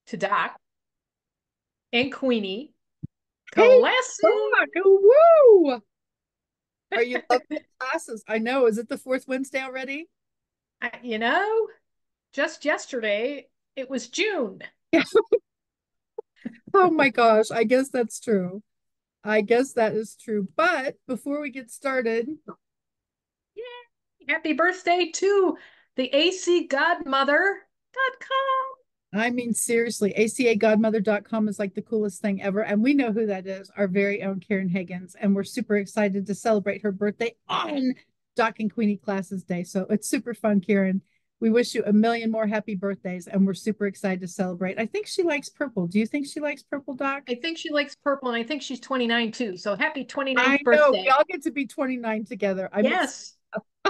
to Doc and Queenie Hey, classes. Doc, woo! Are you loving the classes? I know. Is it the fourth Wednesday already? You know, just yesterday it was June. Yeah. Oh my gosh, I guess that's true. I guess that is true. But before we get started, Yay! Happy birthday to the acgodmother.com. I mean, seriously, acagodmother.com is like the coolest thing ever. And we know who that is, our very own Karen Higgins. And we're super excited to celebrate her birthday on Doc and Queenie Classes Day. So it's super fun, Karen. We wish you a million more happy birthdays, and we're super excited to celebrate. I think she likes purple. Do you think she likes purple, Doc? I think she likes purple and I think she's 29 too. So happy I 29th know. We birthday. all get to be 29 together. I'm excited. Yes,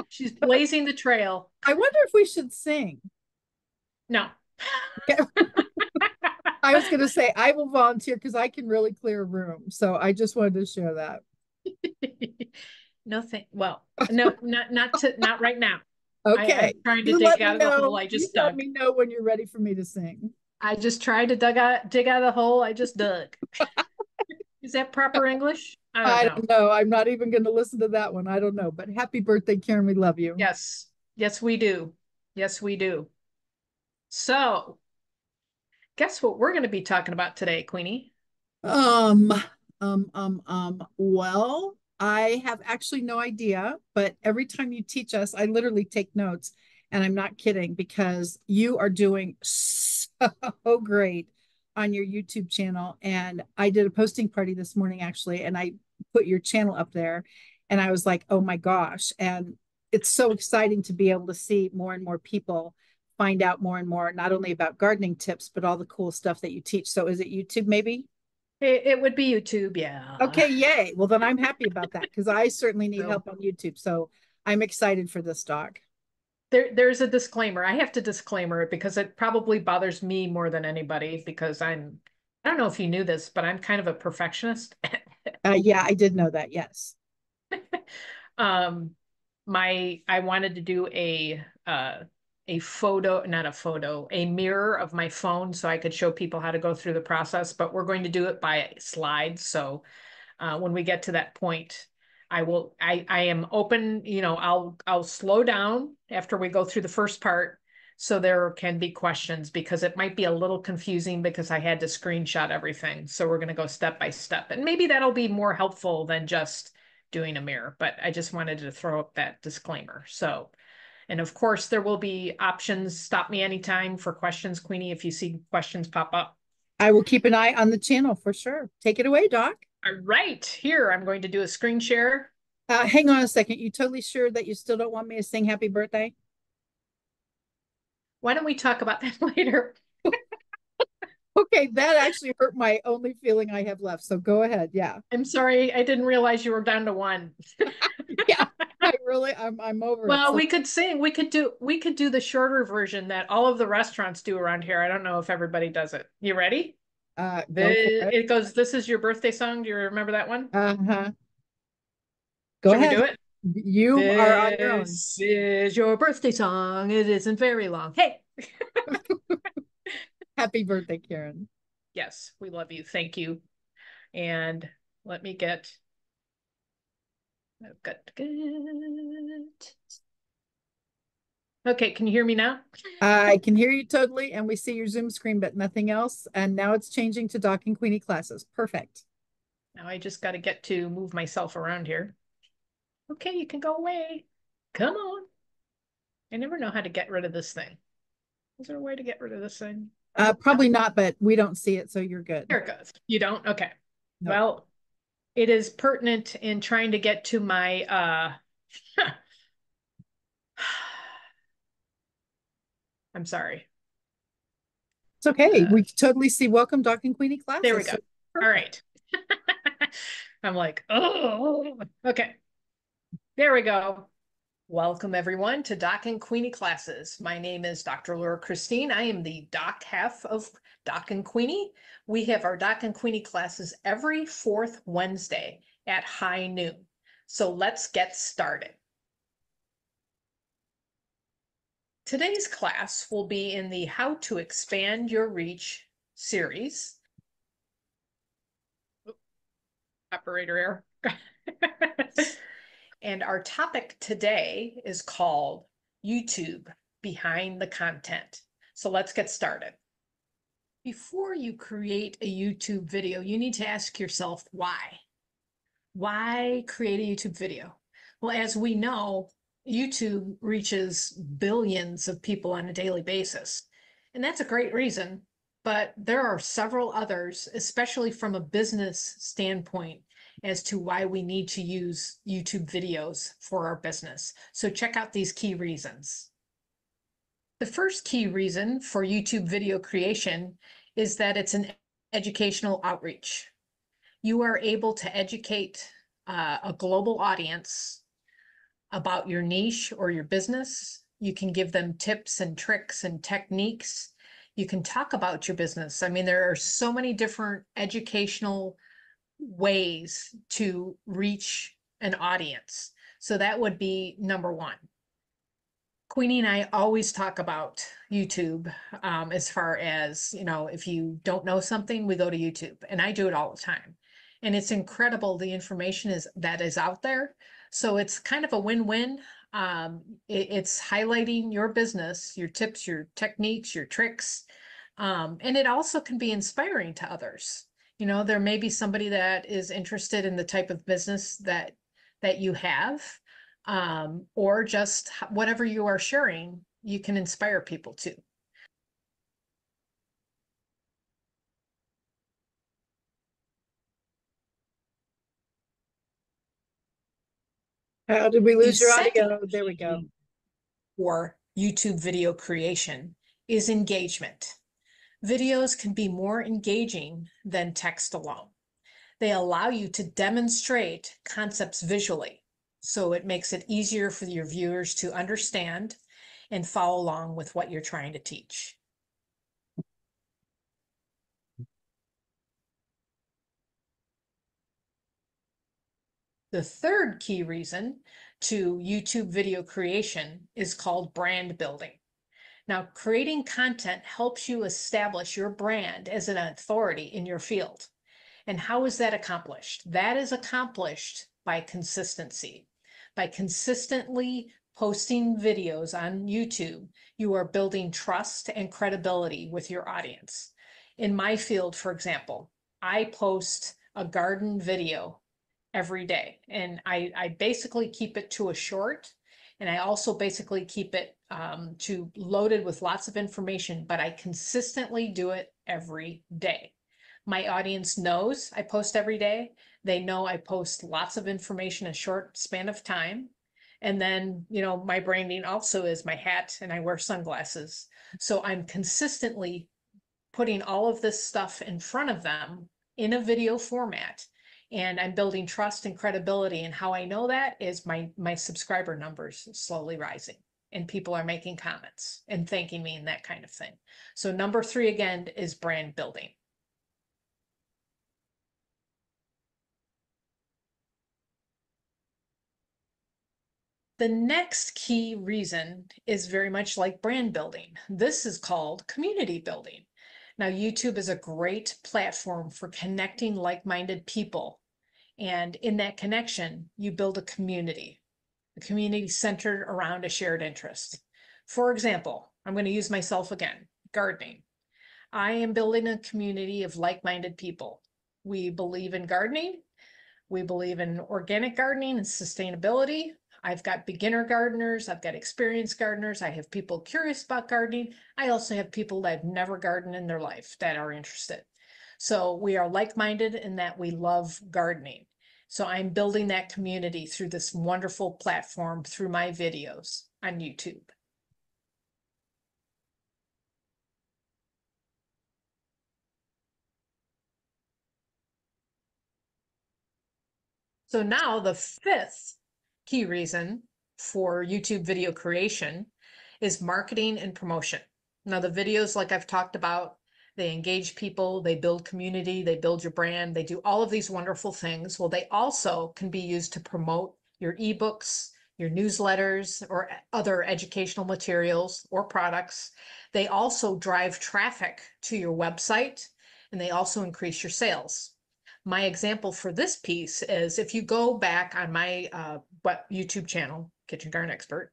she's blazing the trail. I wonder if we should sing. No. I was going to say I will volunteer because I can really clear a room. So I just wanted to share that. No thank well, no, not right now. Okay. I'm trying to You dig let me out of the hole know. I You just let dug. me know when you're ready for me to sing. I just tried to dig out of the hole I just dug. Is that proper English? I don't I know. don't know. I'm not even going to listen to that one. I don't know. But happy birthday, Karen. We love you. Yes. Yes, we do. Yes, we do. So, guess what we're going to be talking about today, Queenie? Um, well, I have actually no idea, but every time you teach us, I literally take notes, and I'm not kidding because you are doing so great on your YouTube channel. And I did a posting party this morning actually, and I put your channel up there, and I was like, oh my gosh. And it's so exciting to be able to see more and more people find out more and more, not only about gardening tips, but all the cool stuff that you teach. So is it YouTube maybe? It would be YouTube, yeah. Okay, yay. Well, then I'm happy about that because I certainly need So, help on YouTube. So I'm excited for this dog. there's a disclaimer. I have to disclaimer it because it probably bothers me more than anybody because I don't know if you knew this, but I'm kind of a perfectionist. Yeah, I did know that. Yes. Um, I wanted to do a photo, not a photo, a mirror of my phone so I could show people how to go through the process, but we're going to do it by slides. So when we get to that point, I am open, I'll slow down after we go through the first part so there can be questions because it might be a little confusing because I had to screenshot everything. So we're going to go step by step. And maybe that'll be more helpful than just doing a mirror, but I just wanted to throw up that disclaimer. So, and of course, there will be options. Stop me anytime for questions, Queenie, if you see questions pop up. I will keep an eye on the channel for sure. Take it away, Doc. All right, here I'm going to do a screen share. Hang on a second. You totally sure that you still don't want me to sing happy birthday? Why don't we talk about that later? Okay, that actually hurt my only feeling I have left. So go ahead. Yeah. I'm sorry, I didn't realize you were down to one. Yeah. I'm over it. Well, So we could do the shorter version that all of the restaurants do around here. I don't know if everybody does it. You ready? go for it. It goes, "This is your birthday song." Do you remember that one? Uh-huh. Go Should we ahead. do it? You are on your own. This is your birthday song. It isn't very long. Hey. Happy birthday, Karen. Yes, we love you. Thank you. And let me get I've got good. Okay, can you hear me now? I can hear you totally, and we see your Zoom screen, but nothing else. And now it's changing to Doc and Queenie classes. Perfect. Now I just got to get to move myself around here. Okay, you can go away. Come on. I never know how to get rid of this thing. Is there a way to get rid of this thing? Probably not, but we don't see it, so you're good. Here it goes. You don't? Okay. No. Well, it is pertinent in trying to get to my I'm sorry. It's okay. Uh We totally see welcome Doc and Queenie there we classes. go. So All perfect. right. I'm like, oh, okay. There we go. Welcome everyone to Doc and Queenie classes. My name is Dr. Laura Christine. I am the doc half of Doc and Queenie. We have our Doc and Queenie classes every fourth Wednesday at high noon. So let's get started. Today's class will be in the How to Expand Your Reach series. Operator error. And our topic today is called YouTube Behind the Content. So let's get started. Before you create a YouTube video, you need to ask yourself why. Why create a YouTube video? Well, as we know, YouTube reaches billions of people on a daily basis. And that's a great reason, but there are several others, especially from a business standpoint, as to why we need to use YouTube videos for our business. So check out these key reasons. The first key reason for YouTube video creation is that it's an educational outreach. You are able to educate a global audience about your niche or your business. You can give them tips and tricks and techniques. You can talk about your business. I mean, there are so many different educational ways to reach an audience. So that would be number one. Queenie and I always talk about YouTube as far as, if you don't know something, we go to YouTube, and I do it all the time. And it's incredible the information that is out there. So it's kind of a win-win. It's highlighting your business, your tips, your techniques, your tricks. And it also can be inspiring to others. There may be somebody that is interested in the type of business that you have, or just whatever you are sharing, you can inspire people too. How did we The lose your second audio? There we go. key for YouTube video creation is engagement. Videos can be more engaging than text alone. They allow you to demonstrate concepts visually, so it makes it easier for your viewers to understand and follow along with what you're trying to teach. The third key reason to YouTube video creation is called brand building. Now, creating content helps you establish your brand as an authority in your field. And how is that accomplished? That is accomplished by consistency. By consistently posting videos on YouTube, you are building trust and credibility with your audience. In my field, for example, I post a garden video every day, and I basically keep it to a short, and I also basically keep it to loaded with lots of information, but I consistently do it every day. My audience knows I post every day. They know I post lots of information in a short span of time. And then, my branding also is my hat, and I wear sunglasses. So I'm consistently putting all of this stuff in front of them in a video format. And I'm building trust and credibility. And how I know that is my subscriber numbers slowly rising, and people are making comments and thanking me and that kind of thing. So number 3 again is brand building. The next key reason is very much like brand building. This is called community building. Now, YouTube is a great platform for connecting like-minded people. And in that connection, you build a community centered around a shared interest. For example, I'm going to use myself again, gardening. I am building a community of like-minded people. We believe in gardening. We believe in organic gardening and sustainability. I've got beginner gardeners. I've got experienced gardeners. I have people curious about gardening. I also have people that have never gardened in their life that are interested. So we are like-minded in that we love gardening. So I'm building that community through this wonderful platform, through my videos on YouTube. So now the 5th key reason for YouTube video creation is marketing and promotion. Now the videos, like I've talked about, they engage people, they build community, they build your brand, they do all of these wonderful things. Well, they also can be used to promote your ebooks, your newsletters, or other educational materials or products. They also drive traffic to your website, and they also increase your sales. My example for this piece is if you go back on my YouTube channel, Kitchen Garden Expert,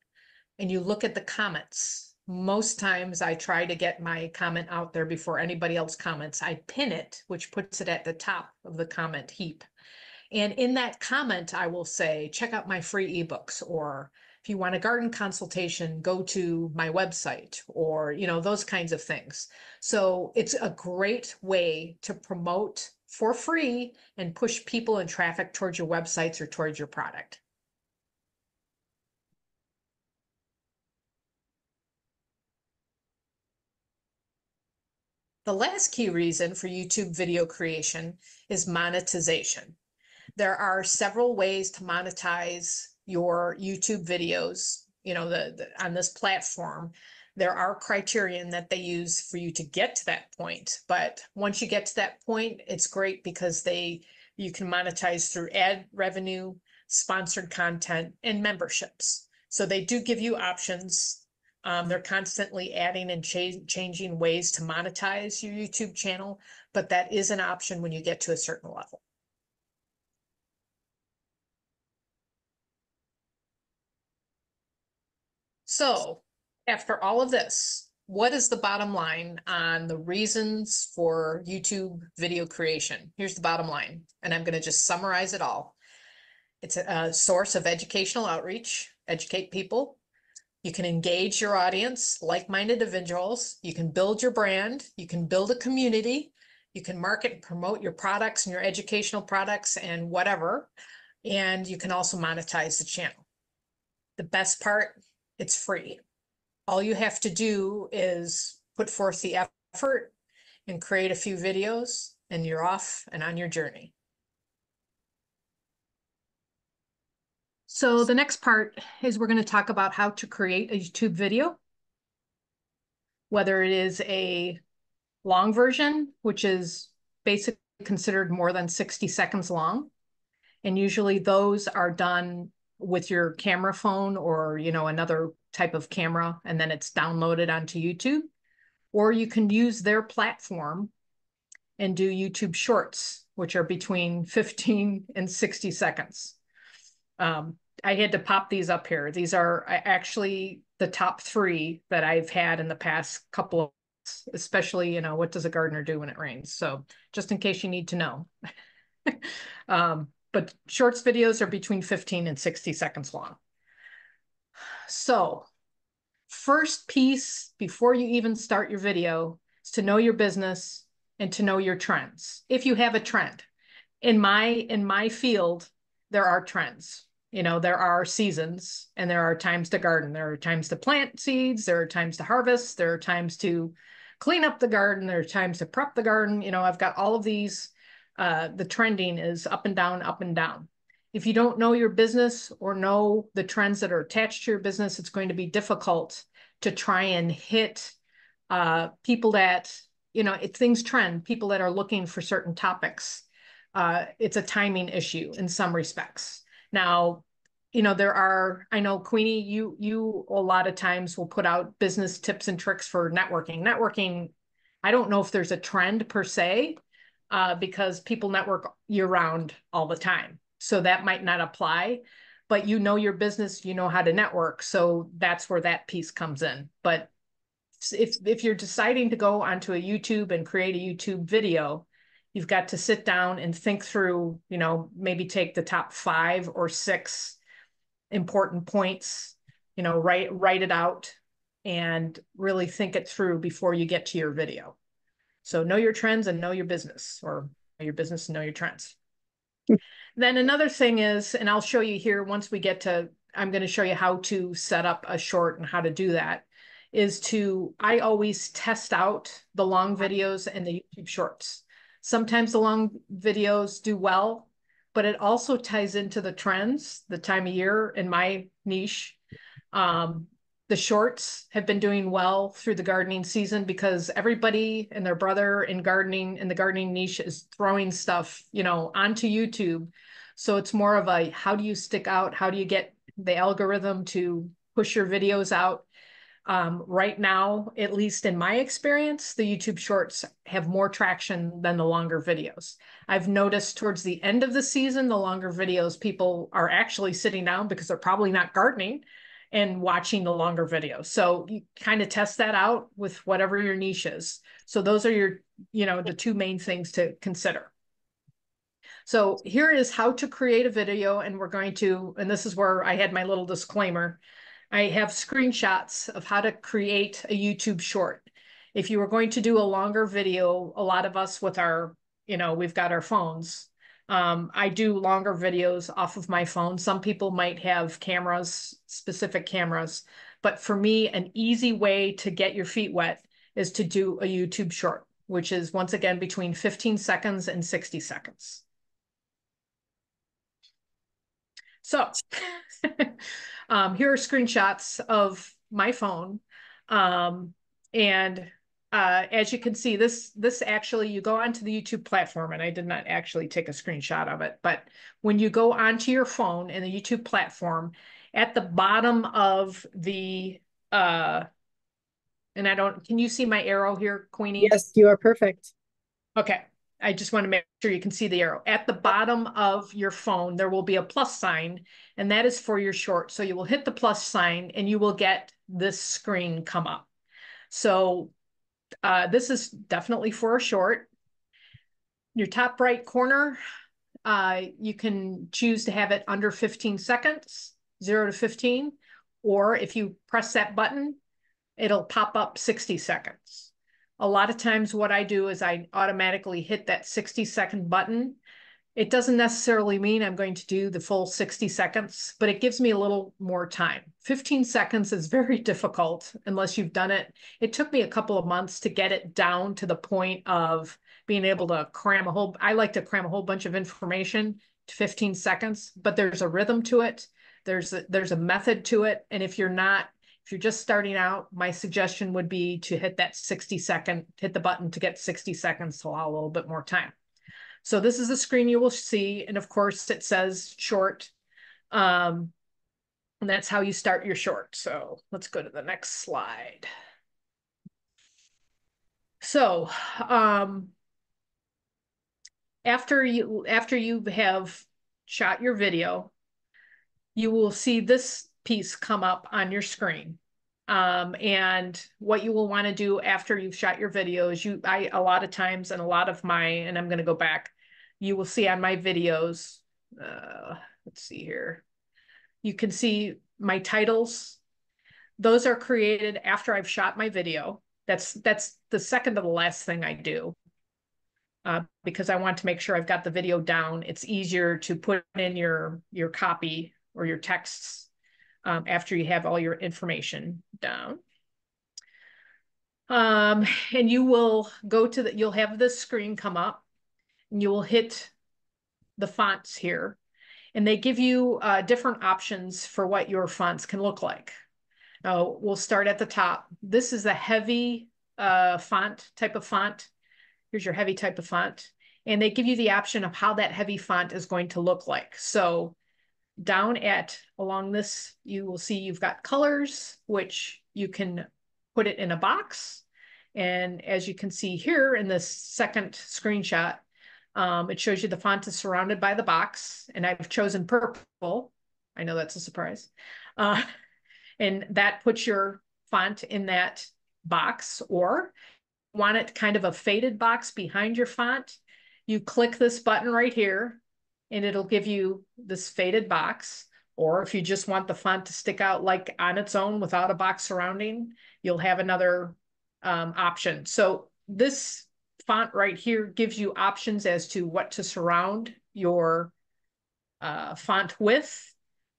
and you look at the comments, most times I try to get my comment out there before anybody else comments. I pin it, which puts it at the top of the comment heap. And in that comment, I will say, check out my free ebooks, or if you want a garden consultation, go to my website, or, you know, those kinds of things. So it's a great way to promote for free and push people and traffic towards your websites or towards your product. The last key reason for YouTube video creation is monetization. There are several ways to monetize your YouTube videos, you know, on this platform. There are criterion that they use for you to get to that point. But once you get to that point, it's great because you can monetize through ad revenue, sponsored content, and memberships. So they do give you options. They're constantly adding and changing ways to monetize your YouTube channel, but that is an option when you get to a certain level. So after all of this, what is the bottom line on the reasons for YouTube video creation? Here's the bottom line, and I'm going to just summarize it all. It's a source of educational outreach, educate people. You can engage your audience, like-minded individuals. You can build your brand. You can build a community. You can market and promote your products and your educational products and whatever. And you can also monetize the channel. The best part, it's free. All you have to do is put forth the effort and create a few videos, and you're off and on your journey. So the next part is we're going to talk about how to create a YouTube video, whether it is a long version, which is basically considered more than 60 seconds long. And usually those are done with your camera phone or, you know, another type of camera, and then it's downloaded onto YouTube. Or you can use their platform and do YouTube Shorts, which are between 15 and 60 seconds. I had to pop these up here. These are actually the top 3 that I've had in the past couple of months, especially, you know, what does a gardener do when it rains? So just in case you need to know. But shorts videos are between 15 and 60 seconds long. So first piece before you even start your video is to know your business and to know your trends. If you have a trend. In my field, there are trends. You know, there are seasons and there are times to garden. There are times to plant seeds. There are times to harvest. There are times to clean up the garden. There are times to prep the garden. You know, I've got all of these. The trending is up and down, up and down. If you don't know your business or know the trends that are attached to your business, it's going to be difficult to try and hit people that, you know, things trend, people that are looking for certain topics. It's a timing issue in some respects. Now, you know, I know Queenie, you a lot of times will put out business tips and tricks for networking. Networking, I don't know if there's a trend per se, because people network year round all the time. So that might not apply, but you know your business, you know how to network. So that's where that piece comes in. But if you're deciding to go onto a YouTube and create a YouTube video, you've got to sit down and think through, you know, maybe take the top 5 or 6 important points, you know, write it out and really think it through before you get to your video. So know your trends and know your business, or know your business and know your trends. Then another thing is, and I'll show you here once we get to, I'm going to show you how to set up a short and how to do that, I always test out the long videos and the YouTube shorts. Sometimes the long videos do well, but it also ties into the trends, the time of year in my niche. The shorts have been doing well through the gardening season because everybody and their brother in the gardening niche is throwing stuff, you know, onto YouTube. So it's more of a, how do you stick out? How do you get the algorithm to push your videos out. Right now, at least in my experience, the YouTube shorts have more traction than the longer videos. I've noticed towards the end of the season, the longer videos, people are actually sitting down because they're probably not gardening and watching the longer videos. So you kind of test that out with whatever your niche is. So those are your, the two main things to consider. So here is how to create a video, and we're going to, and this is where I had my little disclaimer. I have screenshots of how to create a YouTube short. If you were going to do a longer video, a lot of us with our, we've got our phones. I do longer videos off of my phone. Some people might have cameras, specific cameras, but for me, an easy way to get your feet wet is to do a YouTube short, which is once again between 15 seconds and 60 seconds. So here are screenshots of my phone. And as you can see, this actually, you go onto the YouTube platform, and I did not actually take a screenshot of it, but when you go onto your phone in the YouTube platform, at the bottom of the, and can you see my arrow here, Queenie? Yes, you are perfect. Okay. I just want to make sure you can see the arrow. At the bottom of your phone, there will be a plus sign, and that is for your short. So you will hit the plus sign and you will get this screen come up. So this is definitely for a short. Your top right corner, you can choose to have it under 15 seconds, 0 to 15, or if you press that button, it'll pop up 60 seconds. A lot of times what I do is I automatically hit that 60-second button. It doesn't necessarily mean I'm going to do the full 60 seconds, but it gives me a little more time. 15 seconds is very difficult unless you've done it. It took me a couple of months to get it down to the point of being able to I like to cram a whole bunch of information to 15 seconds, but there's a rhythm to it. There's a method to it. And if you're just starting out, my suggestion would be to hit the button to get 60 seconds to allow a little bit more time. So this is the screen you will see. And of course it says short. And that's how you start your short. So let's go to the next slide. So after you have shot your video, you will see this piece come up on your screen. And what you will want to do after you've shot your video is a lot of times, and and I'm going to go back, you will see on my videos, let's see here. You can see my titles. Those are created after I've shot my video. That's the second to the last thing I do. Because I want to make sure I've got the video down. It's easier to put in your copy or your texts after you have all your information down. And you will you'll have this screen come up, and you will hit the fonts here, and they give you different options for what your fonts can look like. Now we'll start at the top. This is a heavy type of font. Here's your heavy type of font. And they give you the option of how that heavy font is going to look like. So along this, you will see you've got colors, which you can put it in a box. And as you can see here in this second screenshot, it shows you the font is surrounded by the box, and I've chosen purple. I know that's a surprise. And that puts your font in that box, or want it kind of a faded box behind your font, you click this button right here, and it'll give you this faded box. Or if you just want the font to stick out like on its own without a box surrounding, you'll have another option. So this font right here gives you options as to what to surround your font with.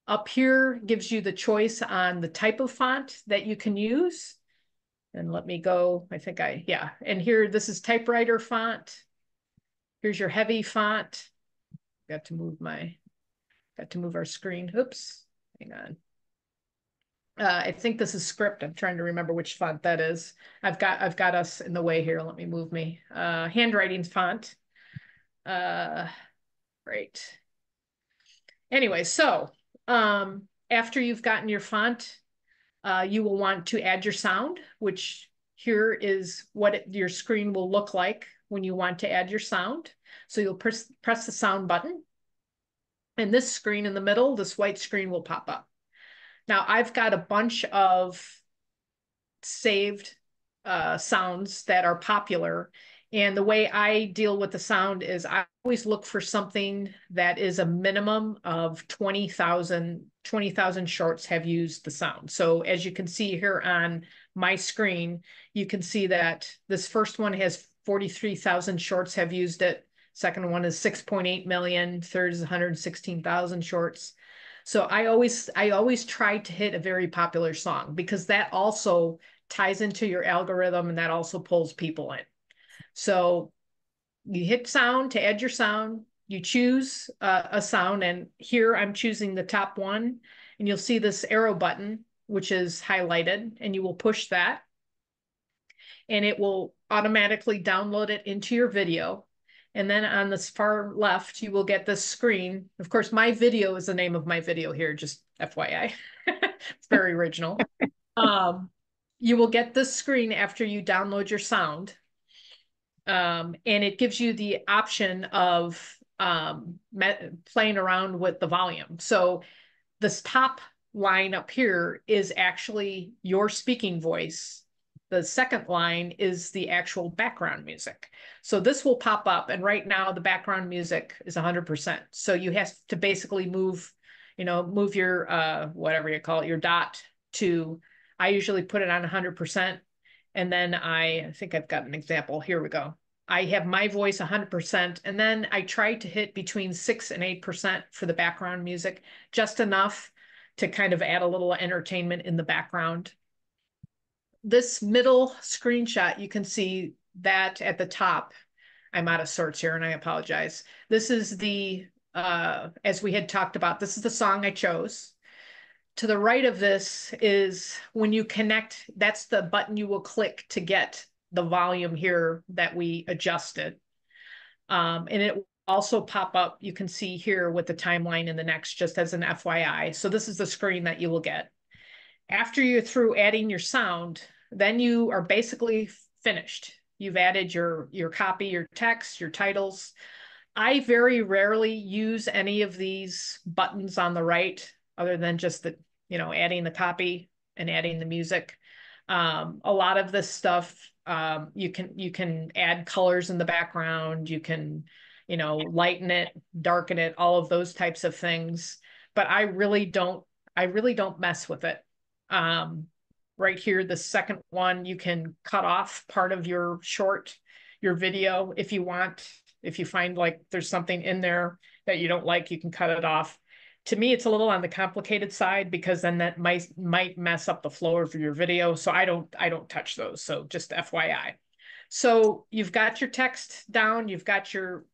Up here gives you the choice on the type of font that you can use. And let me go, yeah. And here, this is typewriter font. Here's your heavy font. Got to move our screen. Oops, hang on. I think this is script. I'm trying to remember which font that is. I've got us in the way here. Let me move me. Handwriting font. Right. Anyway, so after you've gotten your font, you will want to add your sound, which here is what your screen will look like when you want to add your sound. So you'll press the sound button, and this screen in the middle, this white screen will pop up. Now I've got a bunch of saved sounds that are popular. And the way I deal with the sound is I always look for something that is a minimum of 20,000 shorts have used the sound. So as you can see here on my screen, you can see that this first one has 43,000 shorts have used it. Second one is 6.8 million. Third is 116,000 shorts. So I always try to hit a very popular song because that also ties into your algorithm and that also pulls people in. So you hit sound to add your sound, you choose a sound, and here I'm choosing the top one, and you'll see this arrow button, which is highlighted, and you will push that, and it will automatically download it into your video. And then on this far left, you will get this screen. Of course, my video is the name of my video here, just FYI. It's very original. You will get this screen after you download your sound. And it gives you the option of playing around with the volume. So this top line up here is actually your speaking voice. The second line is the actual background music. So this will pop up, and right now the background music is 100%. So you have to basically move your whatever you call it, your dot to, I usually put it on 100%. And then I think I've got an example. Here we go. I have my voice 100%, and then I try to hit between 6 and 8% for the background music, just enough to kind of add a little entertainment in the background. This middle screenshot, you can see that at the top. I'm out of sorts here, and I apologize. This is as we had talked about, this is the song I chose. To the right of this is when you connect, that's the button you will click to get the volume here that we adjusted. And it will also pop up, you can see here with the timeline in the next, just as an FYI. So this is the screen that you will get. After you're through adding your sound, then you are basically finished. You've added your copy, your text, your titles. I very rarely use any of these buttons on the right, other than just adding the copy and adding the music. A lot of this stuff, you can add colors in the background. You can, lighten it, darken it, all of those types of things. But I really don't mess with it. Right here, the second one, you can cut off part of your video if you want. If you find like there's something in there that you don't like, you can cut it off. To me, it's a little on the complicated side because then that might mess up the flow of your video. So I don't touch those. So just FYI. So you've got your text down, you've got your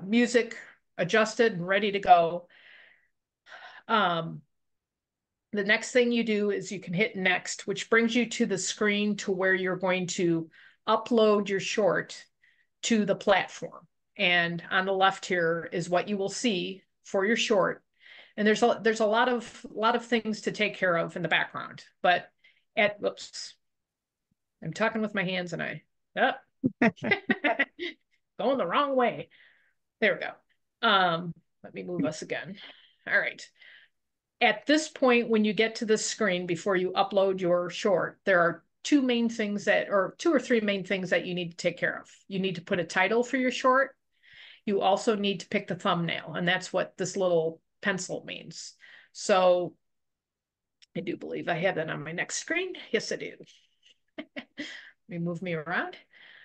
music adjusted and ready to go. The next thing you do is you can hit next, which brings you to the screen to where you're going to upload your short to the platform. And on the left here is what you will see for your short. And there's a lot of things to take care of in the background. But whoops, I'm talking with my hands and going the wrong way. There we go. Let me move us again. All right. At this point, when you get to this screen before you upload your short, there are two or three main things that you need to take care of. You need to put a title for your short. You also need to pick the thumbnail, and that's what this little pencil means. So I do believe I have that on my next screen. Yes, I do. Let me move me around.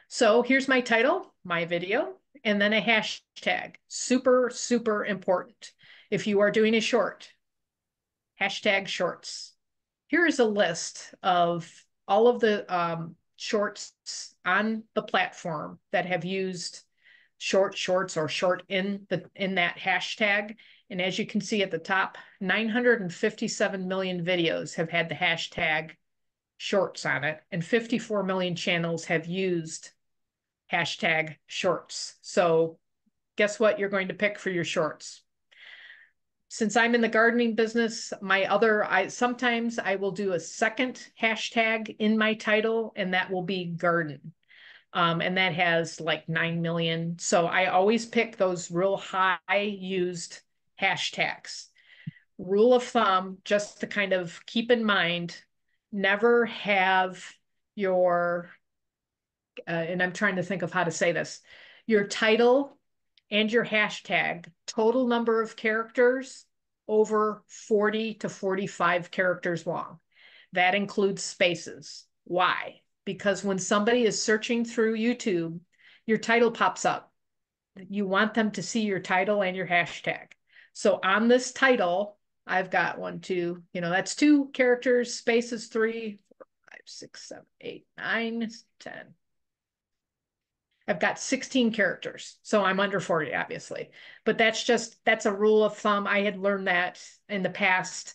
So here's my title, my video, and then a hashtag. Super, super important. If you are doing a short, hashtag shorts. Here is a list of all of the shorts on the platform that have used shorts or short in that hashtag. And as you can see at the top, 957 million videos have had the hashtag shorts on it, and 54 million channels have used hashtag shorts. So guess what you're going to pick for your shorts? since I'm in the gardening business, sometimes I will do a second hashtag in my title, and that will be garden. And that has like 9 million. So I always pick those real high used hashtags. Rule of thumb, just to kind of keep in mind, never have your, and I'm trying to think of how to say this, your title and your hashtag, total number of characters over 40 to 45 characters long. That includes spaces. Why? Because when somebody is searching through YouTube, your title pops up. You want them to see your title and your hashtag. So on this title, I've got one, two, that's 2 characters, spaces 3, 4, 5, 6, 7, 8, 9, 10. I've got 16 characters, so I'm under 40, obviously. But that's a rule of thumb. I had learned that in the past.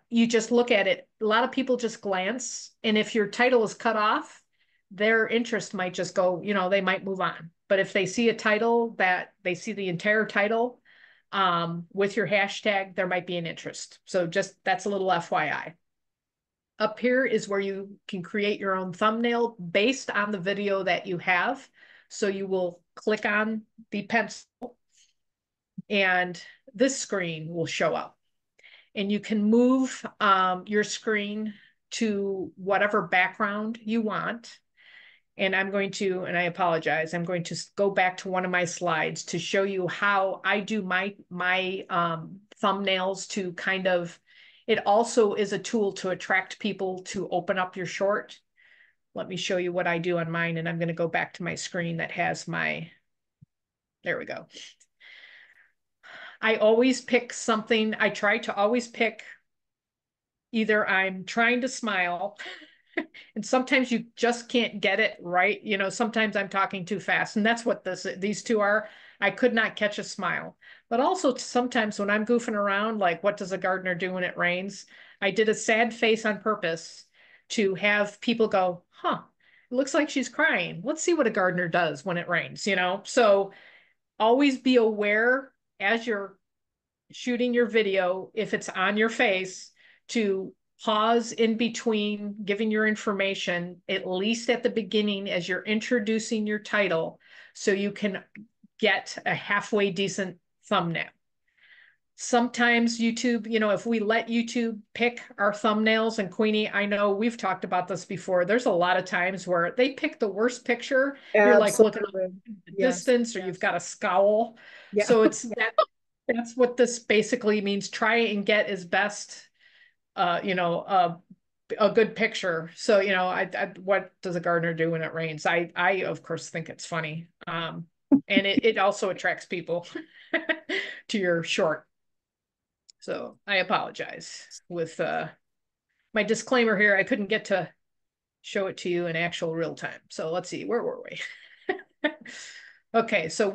You just look at it. A lot of people just glance, and if your title is cut off, their interest might just go, they might move on. But if they see a title that they see the entire title with your hashtag, there might be an interest. So just that's a little FYI. Up here is where you can create your own thumbnail based on the video that you have. So you will click on the pencil and this screen will show up. And you can move your screen to whatever background you want. And and I apologize, I'm going to go back to one of my slides to show you how I do my thumbnails to kind of, it also is a tool to attract people to open up your short. Let me show you what I do on mine, and I'm going to go back to my screen that has there we go. I always pick something, I try to always pick either I'm trying to smile and sometimes you just can't get it right. Sometimes I'm talking too fast, and that's what these two are. I could not catch a smile. But also sometimes when I'm goofing around, like what does a gardener do when it rains? I did a sad face on purpose to have people go, huh, it looks like she's crying. Let's see what a gardener does when it rains. So always be aware as you're shooting your video, if it's on your face, to pause in between giving your information, at least at the beginning as you're introducing your title, so you can get a halfway decent thumbnail. Sometimes YouTube, if we let YouTube pick our thumbnails, and Queenie, I know we've talked about this before, there's a lot of times where they pick the worst picture. You're like looking at Absolutely. the Yes. distance, or you've got a scowl. Yeah. So that's what this basically means. Try and get as best, a good picture. So, what does a gardener do when it rains? I of course think it's funny. And it also attracts people to your short. So I apologize with my disclaimer here. I couldn't get to show it to you in actual real time. So let's see, where were we? Okay, so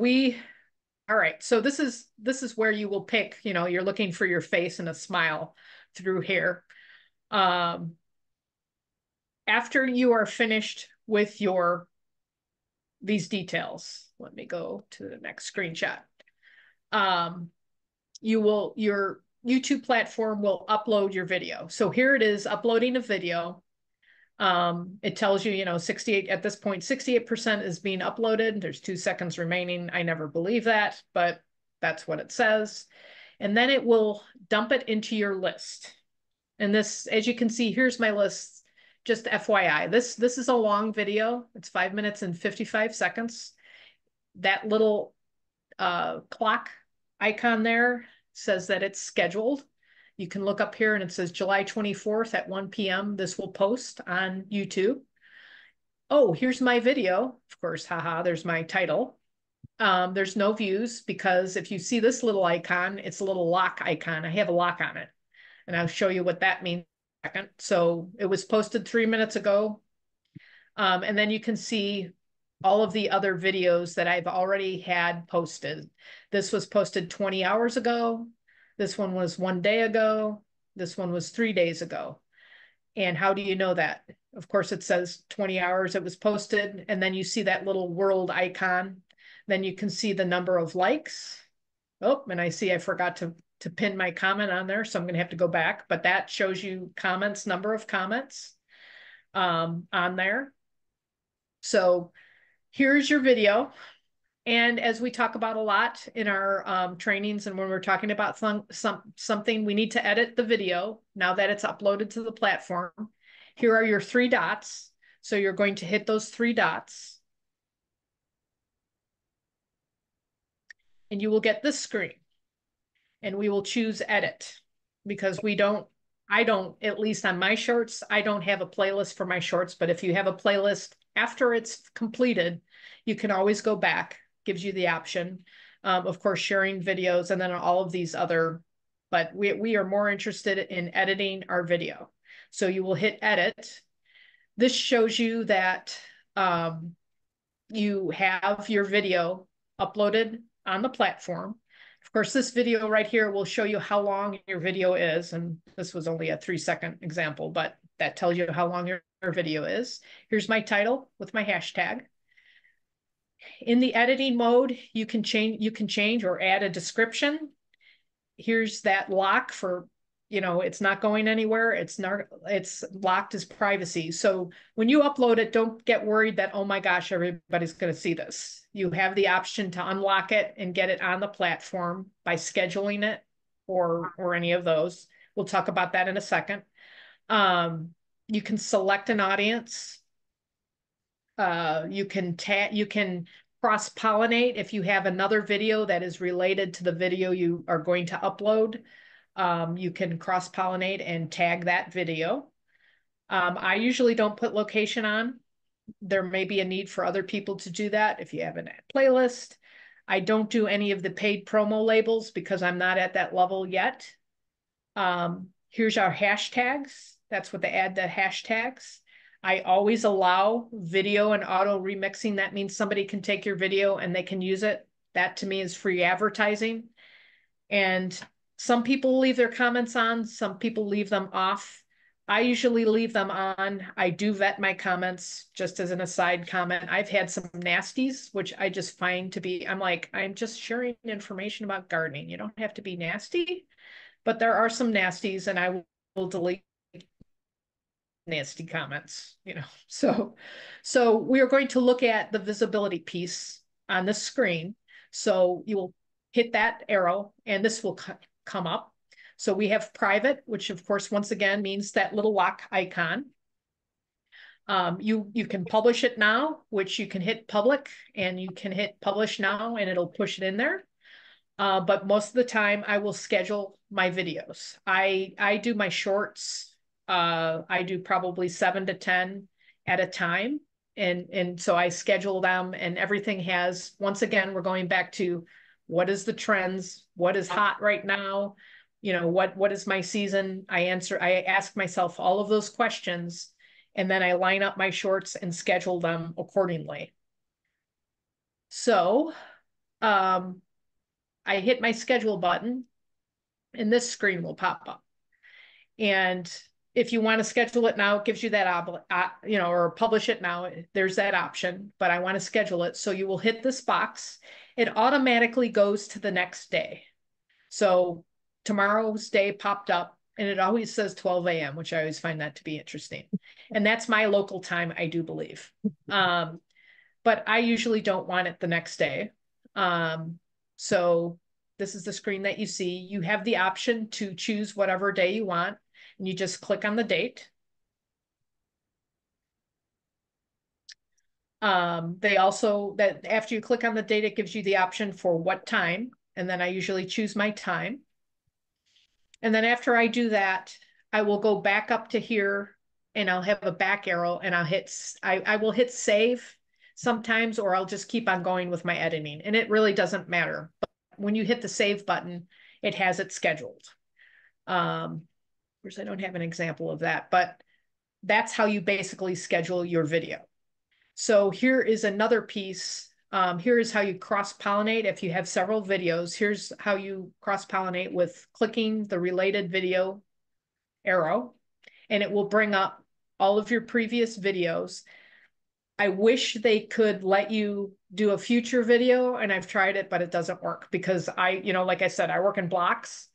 all right, so this is where you will pick, you're looking for your face and a smile through here. After you are finished with these details, let me go to the next screenshot. Your YouTube platform will upload your video. So here it is uploading a video. It tells you, 68 at this point, 68% is being uploaded. There's 2 seconds remaining. I never believe that, but that's what it says. And then it will dump it into your list. And this, as you can see, here's my list. Just FYI, this is a long video. It's 5 minutes and 55 seconds. That little clock icon there says that it's scheduled. You can look up here and it says July 24th at 1 p.m. This will post on YouTube. Oh, here's my video. Of course, haha, there's my title. There's no views because if you see this little icon, it's a little lock icon. I have a lock on it, and I'll show you what that means in a second. So it was posted 3 minutes ago. And then you can see all of the other videos that I've already had posted. This was posted 20 hours ago. This one was 1 day ago. This one was 3 days ago. And how do you know that? Of course, it says 20 hours it was posted, and then you see that little world icon. Then you can see the number of likes. Oh, and I see I forgot to to pin my comment on there. So I'm going to have to go back, but that shows you comments, number of comments on there. So here's your video. And as we talk about a lot in our trainings and when we're talking about something, we need to edit the video now that it's uploaded to the platform. Here are your three dots. So you're going to hit those three dots. And you will get this screen. And we will choose edit because I don't, at least on my shorts, I don't have a playlist for my shorts. But if you have a playlist after it's completed, you can always go back. Gives you the option. Of course, sharing videos and then all of these other, but we are more interested in editing our video. So you will hit edit. This shows you that you have your video uploaded on the platform. Of course, this video right here will show you how long your video is. And this was only a 3-second example, but that tells you how long your video is. Here's my title with my hashtag. In the editing mode, you can change or add a description. Here's that lock for, it's not going anywhere. It's locked as privacy. So when you upload it, don't get worried that, oh my gosh, everybody's going to see this. You have the option to unlock it and get it on the platform by scheduling it or any of those. We'll talk about that in a second. You can select an audience. You can cross-pollinate if you have another video that is related to the video you are going to upload. You can cross-pollinate and tag that video. I usually don't put location on. There may be a need for other people to do that if you have a playlist. I don't do any of the paid promo labels because I'm not at that level yet. Here's our hashtags. That's what they add, the hashtags. I always allow video and auto remixing. That means somebody can take your video and they can use it. That to me is free advertising. And some people leave their comments on, some people leave them off. I usually leave them on. I do vet my comments, just as an aside comment. I've had some nasties, which I just find to be, I'm just sharing information about gardening. You don't have to be nasty, but there are some nasties and I will delete nasty comments, So we are going to look at the visibility piece on the screen. So you will hit that arrow and this will come up. So we have private, which of course, once again, means that little lock icon. You can publish it now, which you can hit public and you can hit publish now and it'll push it in there. But most of the time I will schedule my videos. I do my shorts. I do probably 7 to 10 at a time. And so I schedule them and everything has, once again, we're going back to what is the trends, what is hot right now, what is my season? I ask myself all of those questions and then I line up my shorts and schedule them accordingly. So I hit my schedule button and this screen will pop up. And if you want to schedule it now, it gives you that, or publish it now, there's that option, but I want to schedule it. So you will hit this box. It automatically goes to the next day. So tomorrow's day popped up and it always says 12 a.m., which I always find that to be interesting. And that's my local time, I do believe. But I usually don't want it the next day. So this is the screen that you see. You have the option to choose whatever day you want. And you just click on the date. They also, that after you click on the date, it gives you the option for what time. And then I usually choose my time. And then after I do that, I will go back up to here and I'll have a back arrow and I will hit save sometimes, or I'll just keep on going with my editing. And it really doesn't matter. But when you hit the save button, it has it scheduled. Of course, I don't have an example of that, but that's how you basically schedule your video. So here is another piece. Here is how you cross-pollinate. If you have several videos, here's how you cross-pollinate with clicking the related video arrow, and it will bring up all of your previous videos. I wish they could let you do a future video, and I've tried it, but it doesn't work because like I said, I work in blocks.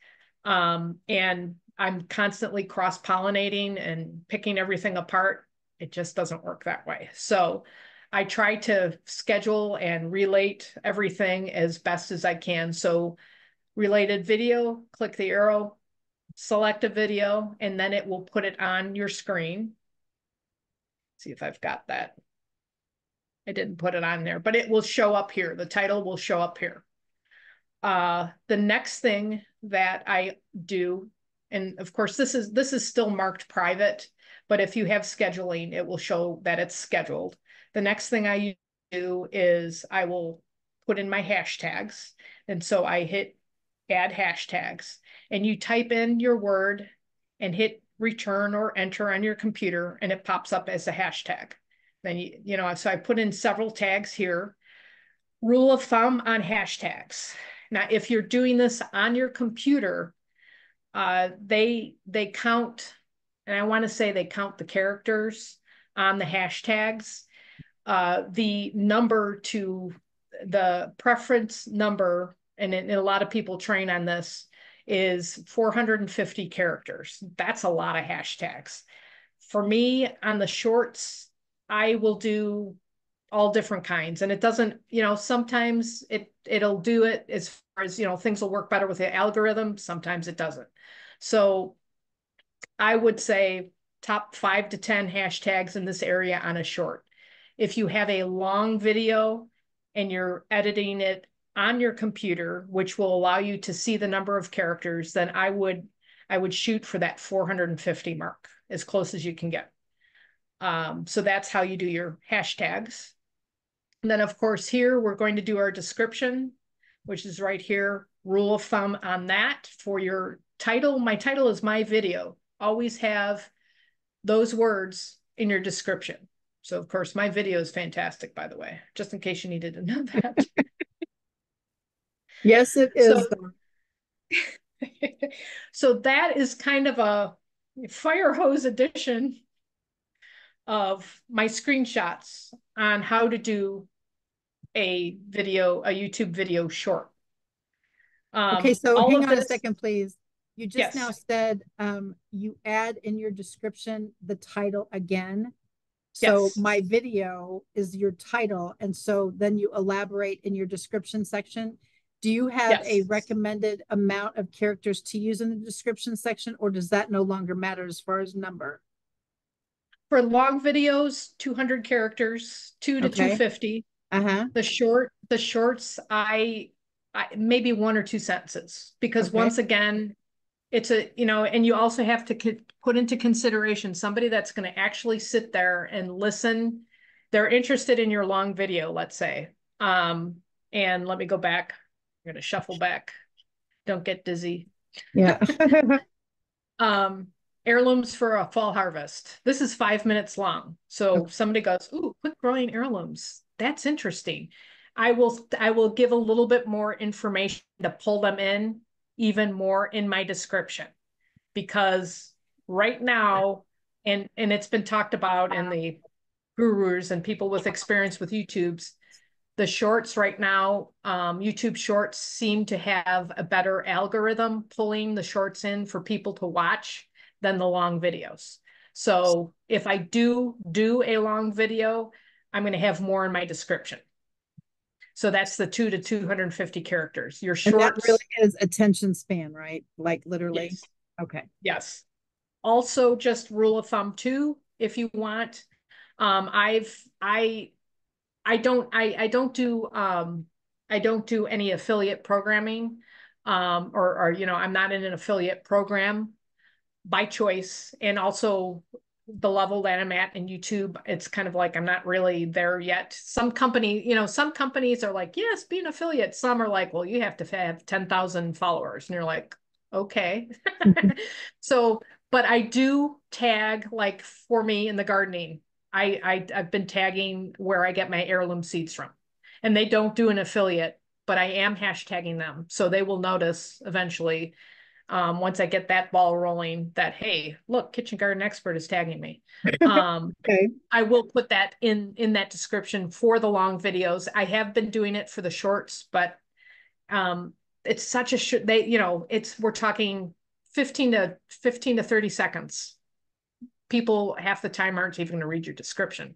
And I'm constantly cross-pollinating and picking everything apart. It just doesn't work that way. So I try to schedule and relate everything as best as I can. So related video, click the arrow, select a video, and then it will put it on your screen. See if I've got that. I didn't put it on there, but it will show up here. The title will show up here. The next thing that I do, and of course this is still marked private, but if you have scheduling, it will show that it's scheduled. The next thing I do is I will put in my hashtags. And so I hit add hashtags, and you type in your word and hit return or enter on your computer, and it pops up as a hashtag. Then so I put in several tags here. Rule of thumb on hashtags. Now, if you're doing this on your computer, they count, and I want to say they count the characters on the hashtags. The number to the preference number, and a lot of people train on this, is 450 characters. That's a lot of hashtags. For me, on the shorts, I will do all different kinds. And it doesn't, sometimes it'll do it as far as, things will work better with the algorithm. Sometimes it doesn't. So I would say top 5 to 10 hashtags in this area on a short. If you have a long video and you're editing it on your computer, which will allow you to see the number of characters, then I would shoot for that 450 mark, as close as you can get. So that's how you do your hashtags. And then, of course, here we're going to do our description, which is right here. Rule of thumb on that for your title. My title is my video. Always have those words in your description. So, of course, my video is fantastic, by the way, just in case you needed to know that. Yes, it is. So that is kind of a fire hose edition of my screenshots on how to do a YouTube video short. Okay, so All hang of on a this, second, please. You just now yes, said you add in your description the title again. So yes, my video is your title. And so then you elaborate in your description section. Do you have a yes. recommended amount of characters to use in the description section, or does that no longer matter as far as number? For long videos, 200 characters, 2 to Okay. 250. Uh-huh. The shorts, I maybe 1 or 2 sentences, because Okay. once again, it's and you also have to put into consideration somebody that's going to actually sit there and listen. They're interested in your long video, let's say. And let me go back. I'm going to shuffle back. Don't get dizzy. Yeah. um, Heirlooms for a fall harvest. This is 5 minutes long. So Okay. somebody goes, "Ooh, quick growing heirlooms. That's interesting." I will give a little bit more information to pull them in even more in my description, because right now, and it's been talked about in the gurus and people with experience with YouTube's, the shorts right now, YouTube shorts seem to have a better algorithm pulling the shorts in for people to watch than the long videos. So if I do a long video, I'm going to have more in my description. So that's the 2 to 250 characters. Your And that really shorts, is attention span, right? Like literally. yes, Okay. yes. Also, just rule of thumb too, if you want. I don't do any affiliate programming, or I'm not in an affiliate program by choice. And also the level that I'm at in YouTube, it's kind of like I'm not really there yet. Some companies are like, yes, be an affiliate. Some are like, well, you have to have 10,000 followers. And you're like, okay. So, but I do tag, like for me in the gardening. I've been tagging where I get my heirloom seeds from. And they don't do an affiliate, but I am hashtagging them. So they will notice eventually, once I get that ball rolling, that, hey, look, Kitchen Garden Expert is tagging me. Okay. I will put that in that description for the long videos. I have been doing it for the shorts, but it's such a we're talking 15 to 30 seconds. People half the time aren't even going to read your description.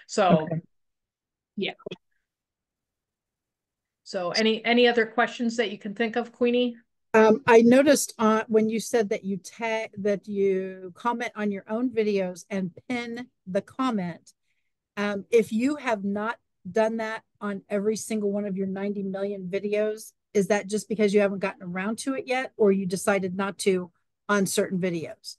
So Okay. yeah. So any other questions that you can think of, Queenie? I noticed when you said that you comment on your own videos and pin the comment. If you have not done that on every single one of your 90 million videos, is that just because you haven't gotten around to it yet, or you decided not to on certain videos?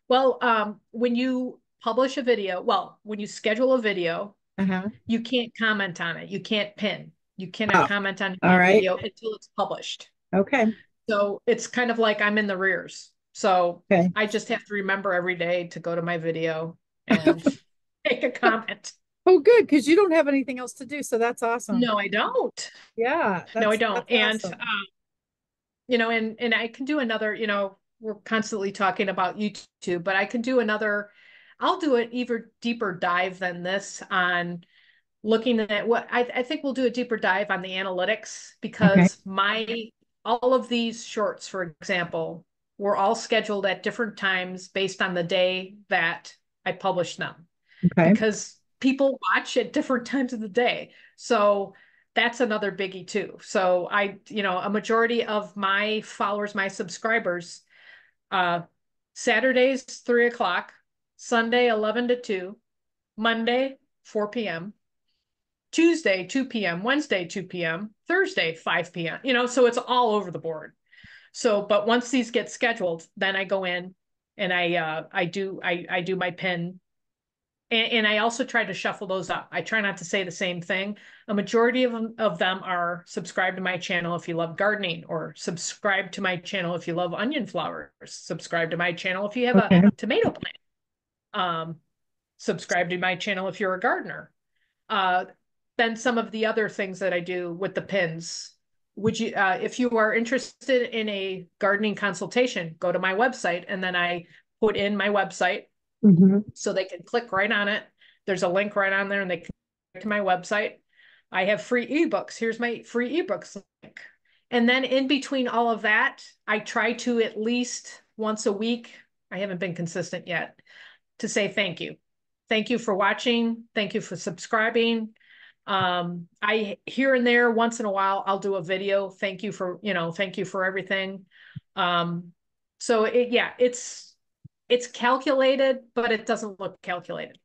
Well, when you publish a video, well, when you schedule a video, Uh-huh. you can't comment on it. You can't pin. You cannot Oh, comment on all any right. video until it's published. Okay. So it's kind of like I'm in the rears. So Okay. I just have to remember every day to go to my video and make a comment. Oh, good, because you don't have anything else to do, so that's awesome. No, I don't. Yeah, No, I that's don't. And awesome. and I can do another, we're constantly talking about YouTube, but I can do another, I'll do an even deeper dive than this on looking at what I think we'll do a deeper dive on the analytics Okay. because all of these shorts, for example, were all scheduled at different times based on the day that I published them Okay. because people watch at different times of the day. So that's another biggie too. So a majority of my followers, my subscribers, uh, Saturdays, 3 o'clock, Sunday, 11 to 2, Monday, 4 p.m., Tuesday, 2 p.m., Wednesday, 2 p.m., Thursday, 5 p.m., so it's all over the board. So, but once these get scheduled, then I go in and I do my pin and I also try to shuffle those up. I try not to say the same thing. A majority of them are subscribe to my channel if you love gardening, or subscribe to my channel if you love onion flowers, subscribe to my channel if you have a Okay. tomato plant, um, subscribe to my channel if you're a gardener. Uh, then some of the other things that I do with the pins. If you are interested in a gardening consultation, go to my website and then I put in my website Hmm. so they can click right on it. There's a link right on there and they can click to my website. I have free ebooks. Here's my free ebooks link. And then in between all of that, I try to at least once a week, I haven't been consistent yet, to say thank you. Thank you for watching. Thank you for subscribing. I here and there once in a while I'll do a video. Thank you for everything. Um, so it's calculated, but it doesn't look calculated,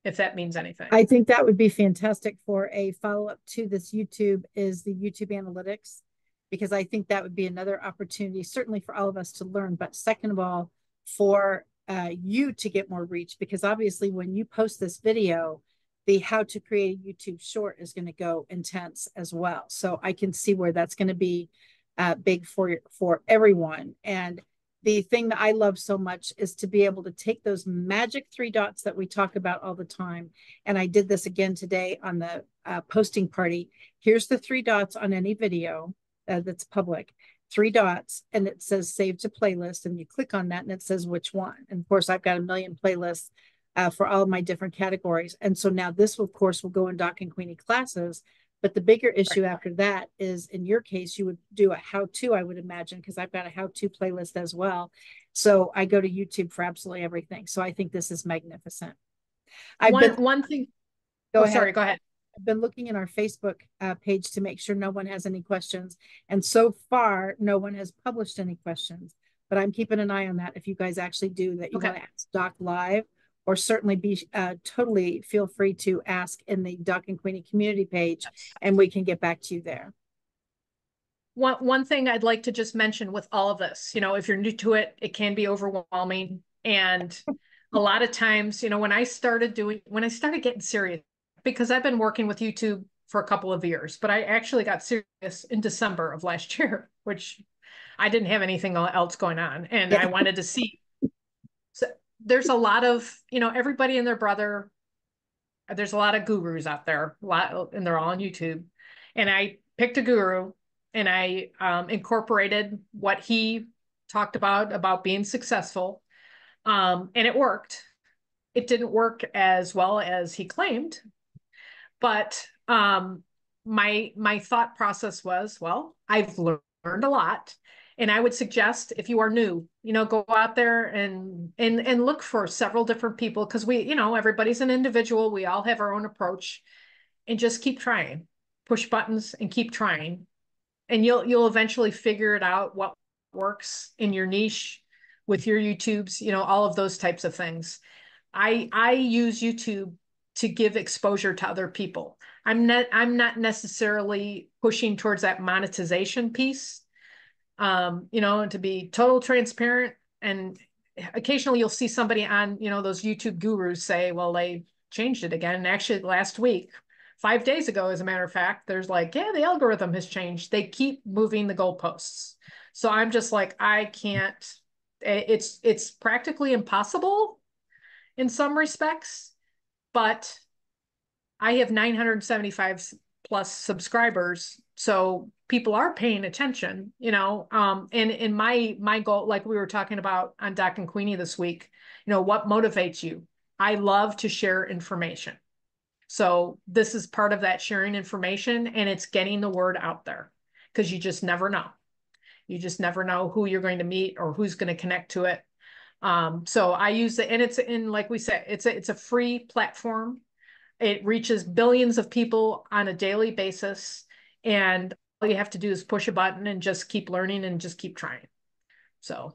if that means anything. I think that would be fantastic for a follow-up to this YouTube is the YouTube analytics, because I think that would be another opportunity, certainly for all of us to learn, but second of all, for you to get more reach, because obviously when you post this video, the how to create a YouTube short is going to go intense as well. So I can see where that's going to be big for everyone. And the thing that I love so much is to be able to take those magic three dots that we talk about all the time. And I did this again today on the posting party. Here's the three dots on any video that's public. Three dots, and it says save to playlist, and you click on that and it says which one. And of course, I've got a million playlists for all of my different categories. And so now this, of course, will go in Doc and Queenie classes. But the bigger Right. issue after that is, in your case, you would do a how-to, I would imagine, because I've got a how-to playlist as well. So I go to YouTube for absolutely everything. So I think this is magnificent. I've been, One thing. go Oh, ahead. sorry. Go ahead. I've been looking in our Facebook page to make sure no one has any questions. And so far, no one has published any questions. But I'm keeping an eye on that. If you guys actually do that, you Okay. want to ask Doc live, or certainly be totally feel free to ask in the Doc and Queenie community page, Yes. and we can get back to you there. One thing I'd like to just mention with all of this, if you're new to it, it can be overwhelming. And a lot of times, when I started getting serious, because I've been working with YouTube for a couple of years, but I actually got serious in December of last year, which I didn't have anything else going on. And Yeah. I wanted to see. So there's a lot of, everybody and their brother. There's a lot of gurus out there, and they're all on YouTube. And I picked a guru and I incorporated what he talked about being successful. And it worked. It didn't work as well as he claimed, but my thought process was, well, I've learned a lot. And I would suggest if you are new, go out there and look for several different people because everybody's an individual. We all have our own approach and just keep trying. Push buttons and keep trying. And you'll eventually figure it out what works in your niche with your YouTubes, all of those types of things. I use YouTube to give exposure to other people. I'm not necessarily pushing towards that monetization piece. To be total transparent. And occasionally you'll see somebody on, those YouTube gurus say, well, they changed it again. And actually last week, 5 days ago, as a matter of fact, there's like, yeah, the algorithm has changed. They keep moving the goalposts. So I'm just like, I can't, it's practically impossible in some respects, but I have 975 plus subscribers. So people are paying attention, and in my goal, like we were talking about on Doc and Queenie this week, what motivates you? I love to share information. So this is part of that sharing information, and it's getting the word out there because you just never know. You just never know who you're going to meet or who's going to connect to it. So I use it, and it's in, like we said, it's a free platform. It reaches billions of people on a daily basis. And all you have to do is push a button and just keep learning and just keep trying. So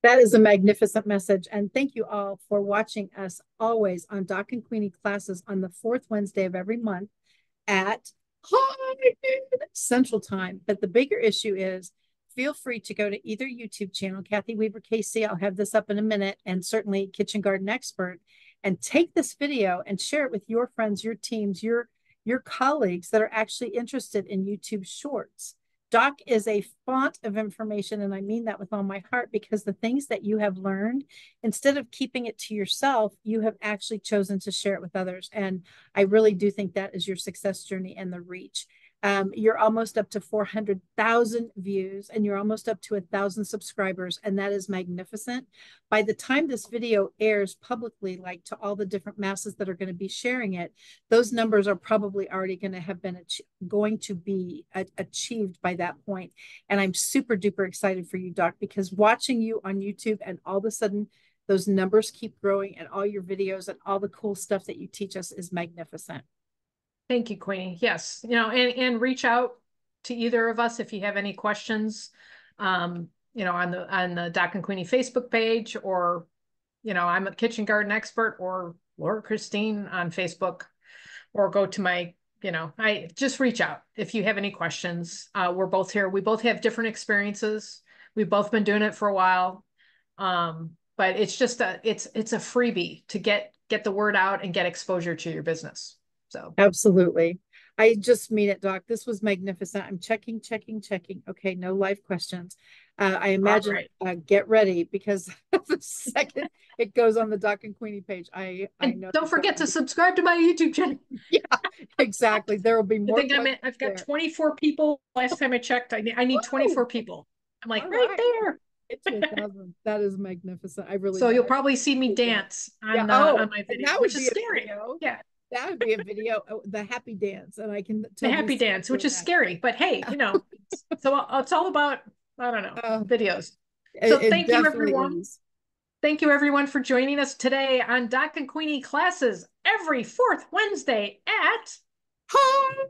That is a magnificent message. And thank you all for watching us always on Doc and Queenie classes on the fourth Wednesday of every month at Central Time. But the bigger issue is feel free to go to either YouTube channel, Kathy Weaver KC. I'll have this up in a minute, and certainly Kitchen Garden Expert, and take this video and share it with your friends, your teams, your colleagues that are actually interested in YouTube Shorts. Doc is a font of information, and I mean that with all my heart, because the things that you have learned, instead of keeping it to yourself, you have actually chosen to share it with others. And I really do think that is your success journey and the reach. You're almost up to 400,000 views, and you're almost up to 1,000 subscribers, and that is magnificent. By the time this video airs publicly, like to all the different masses that are going to be sharing it, those numbers are probably already going to have been going to be achieved by that point. And I'm super duper excited for you, Doc, because watching you on YouTube and all of a sudden those numbers keep growing, and all your videos and all the cool stuff that you teach us is magnificent. thank you, Queenie. Yes, and reach out to either of us if you have any questions, on the Doc and Queenie Facebook page, or, I'm a Kitchen Garden Expert, or Laura Christine on Facebook, or go to my, I just reach out if you have any questions. We're both here. We both have different experiences. We've both been doing it for a while. But it's just it's a freebie to get the word out and get exposure to your business. So Absolutely. I just mean it, Doc. This was magnificent. I'm checking, checking, checking. Okay, no live questions. I all imagine right. get ready, because the second it goes on the Doc and Queenie page, I And know don't there's going forget to to be, subscribe to my YouTube channel. yeah, exactly. There will be I more think questions I've got there. 24 people. Last time I checked, I need Woo! 24 people. I'm like All right right. there. Get to 1,000. That is magnificent. I really So do. you'll I probably see me appreciate that. dance Yeah. on Oh, my and video, that which would is be a scary. video. Yeah, That would be a video, the happy dance, and I can the totally happy see you dance, which doing is that. scary, but hey, so it's all about, I don't know, Uh, videos. So it thank you, definitely everyone. is. Thank you, everyone, for joining us today on Doc and Queenie classes every fourth Wednesday at. Hi.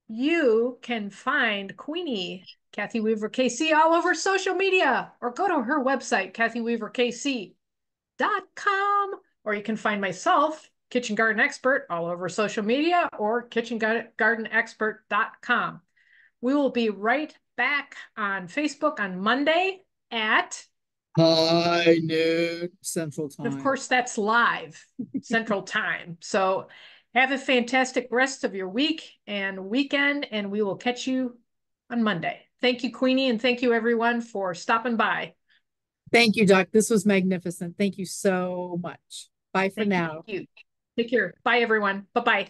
You can find Queenie, Kathy Weaver KC, all over social media, or go to her website, kathyweaverkc.com, or you can find myself, Kitchen Garden Expert, all over social media, or kitchengardenexpert.com. We will be right back on Facebook on Monday at, High noon Central and of Time. course, that's live Central Time. So have a fantastic rest of your week and weekend, and we will catch you on Monday. Thank you, Queenie, and thank you, everyone, for stopping by. Thank you, Doc. This was magnificent. Thank you so much. Bye for Thank now. you. Take care. Bye, everyone. Bye-bye.